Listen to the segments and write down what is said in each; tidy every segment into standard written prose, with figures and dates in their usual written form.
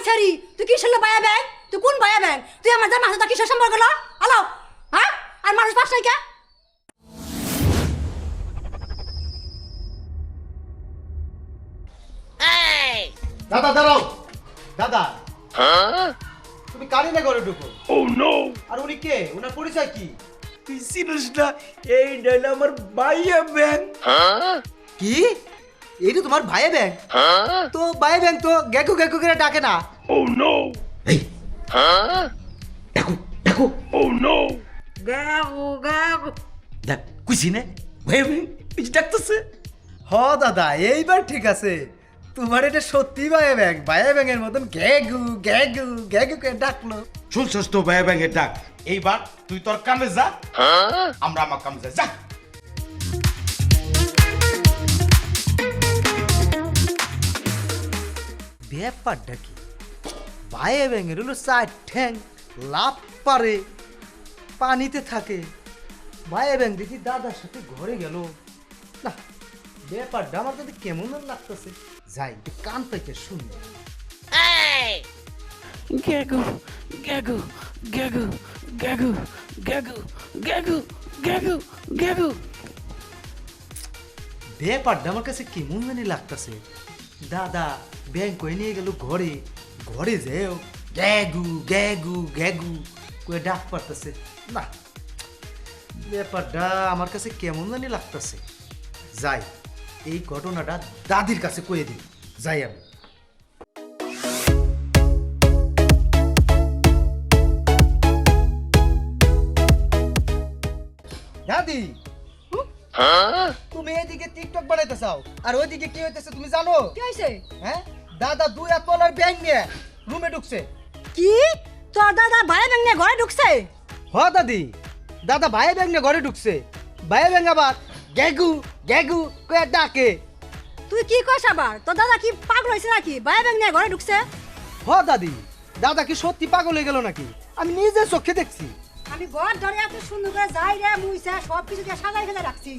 ছাড়ি তুই কিসের বায়া ব্যাং তুই কোন বায়া ব্যাং তুই আমার জামার সাথে কিসের সম্পর্ক হলো হ্যালো হ্যাঁ আর মানুষ পাস নাই কে দাদা দাঁড়াও দাদা তুমি কারি না ঘরে ঢুকো। ও নো। আর উনি কে? ওনার পরিচয় কি? তুই চিনিস না এই ডাইল আমার ভাইয়া ব্যাং। কি? এইটা তোমার ভাইয়া ব্যাং? তো ভাইয়া ব্যাং তো গেকু গেকু করে ডাকে না। ও নো। এই ডাকু ডাকু। ও নো। গাগু গাগু দেখ কুছি না ভাইয়া ব্যাং পিছ ডাকতেছে। হ দাদা এইবার ঠিক আছে, তোমার এটা সত্যি ভাইয়া ব্যাং। ভাইয়া ব্যাং এর মতন গেগু গেগু গেগু করে ডাকলো। শুনছস তো ভাইয়া ব্যাং এর ডাক। এইবার তুই তোর কামে যা, আমরা আমার কামে যাই। যা। ব্যাপারটা কি? ভাইয়া ব্যাং এর হলো চার ঠ্যাং, লাভ পারে, পানিতে থাকে। ভাইয়া ব্যাং দেখি দাদার সাথে ঘরে গেল না, ব্যাপারটা আমার কাছে কেমন লাগতেছে। যাই একটু কান পাইতে শুনি। Gagu, gagu, gagu, gagu, gagu, gagu, gagu, gagu. ব্যাপারটা আমার কাছে কেমন জানি লাগতেছে। দাদা ব্যাংক করে নিয়ে গেল ঘরে, ঘরে যেও গ্যাগু গ্যাগু গ্যাগু করে ডাক পারতেছে না, ব্যাপারটা আমার কাছে কেমন জানি লাগতেছে। যাই এই ঘটনাটা দাদির কাছে কয়ে দিই। যাই আমি। দাদি তুমি এদিকে টিকটক বানাইতে চাও আর ওইদিকে কি হইতেছে তুমি জানো? কি হইছে হ্যাঁ দাদা 2 হাত তলার ব্যাংক নিয়ে রুমে ঢুকছে। কি তোর দাদা ভায়া ব্যাং নিয়ে ঘরে ঢুকছে? হ দাদি, দাদা ভাইয়া ব্যাংক নিয়ে ঘরে ঢুকছে। ভাইয়া ব্যাংক আবার গ্যাগু গ্যাগু কয়ে ডাকে। তুই কি কস আবার? তোর দাদা কি পাগল হয়েছে নাকি ভায়া ব্যাং নিয়ে ঘরে ঢুকছে? হ দাদি, দাদা কি সত্যি পাগল হয়ে গেল নাকি? আমি নিজে চোখে দেখছি। আমি ঘর ধরে এত সুন্দর করে যাই রে মুইছে সব কিছু দিয়ে সাজাই ফেলে রাখছি,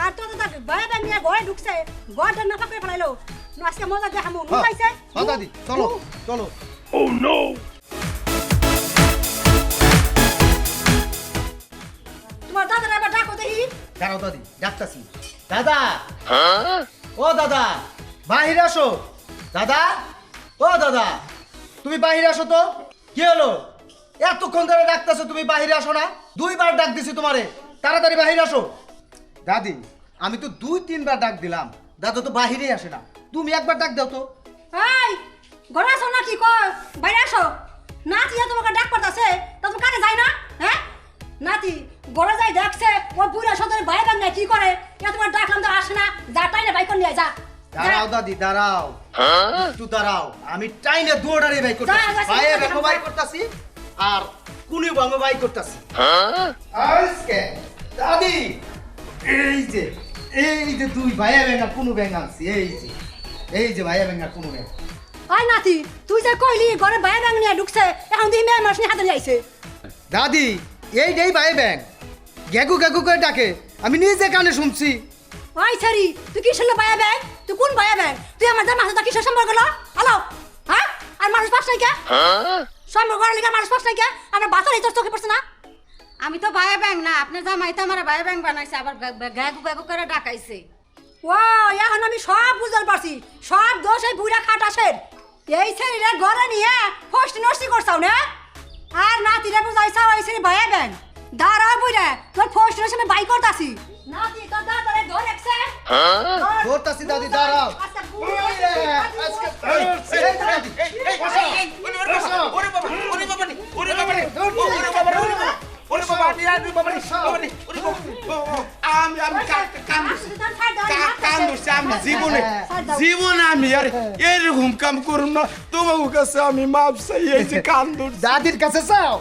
আর তোর দাদা ভায়া ব্যাং নিয়ে ঘরে ঢুকছে, ঘরটা নাফা করে ফেলাইলো। আজকে মজা দেখামু হ্যাঁ, মুখাইছে। হ্যাঁ দাদি চলো চলো। তোমার দাদা এবার ডাকো দেখি। দাঁড়াও দাদি ডাকতাছি। দাদা ও দাদা বাহিরে আসো। দাদা ও দাদা তুমি বাহিরে আসো তো। কি হলো এতক্ষণ ধরে ডাকতেছো, তুমি বাহিরে আসো না? 2 বার ডাক দিছি তোমারে, তাড়াতাড়ি বাহিরে আসো। দাদি আমি তো 2-3 বার ডাক দিলাম, দাদা তো বাহিরেই আসে না। তুমি একবার ডাক দাও তো। এই ঘরে আসো না কি কর বাইরে আসো। নাতি তোমাকে ডাক পাঠাছে তা তুমি কানে যাই না? হ্যাঁ নাতি ঘরে যাই দেখছে ওই বুড়া সদরে ভাই বান কি করে, এ তোমার ডাকলাম তো আসে না, যা টাইনে বাইক নিয়ে যা। দাঁড়াও দাদি দাঁড়াও, একটু দাঁড়াও। আমি টাইনে দৌড়ারে বাই করতেছি, ভাইয়ে বেকো বাই করতেছি আর কুনি বামে বাই করতেছি। আজকে দাদি এই যে 2 ভাইয়া বেঙ্গা কুনু বেঙ্গা আনছি। এই যে ভাইয়া বেঙ্গা কুনু বেঙ্গা। আই নাতি তুই যে কইলি ঘরে ভাই বান নিয়ে ঢুকছে, এখন তুই মেয়ে মানুষ নিয়ে হাতে নিয়ে আইছে। দাদি এই ভাইয়া ব্যাং গ্যাগু গ্যাগু করে ডাকে, আমি নিজে কানে শুনছি। আই ছাড়ি তুই কিসের ভাই ব্যাং তুই কোন ভাই ব্যাং তুই আমার জামার সাথে কিসের সম্পর্ক হলো হ্যালো হ্যাঁ আর মানুষ পাস নাই কে সম্পর্ক করার লিগে মানুষ পাস নাই কে আমার বাচ্চারই তোর চোখে পড়ছে না? আমি তো ভাইয়া ব্যাং না, আপনার জামাই তো আমার ভাইয়া ব্যাং বানাইছে, আবার গাগু গাগু করে ডাকাইছে। ও এখন আমি সব বুঝতে পারছি, সব দোষ এই বুড়া খাটাসের। এই ছেলেরা ঘরে নিয়ে ফষ্টি নষ্টি করছাও না, আর নাতিরে বুঝাইছাও এই ছেলে ভাইয়া ব্যাং। দাঁড়াও বুড়া তোর ফষ্টি নষ্টি আমি বাই করতাছি। নাতি তোর দাদারে ধরে রাখছে। ধরতাছি দাদি দাঁড়াও। আচ্ছা বুড়ি আজকে জীবনে আমি আর এরকম কাম করুন না। তোমার কাছে আমি মাপ চাই, এই যে কান্দুর দাদির কাছে যাও।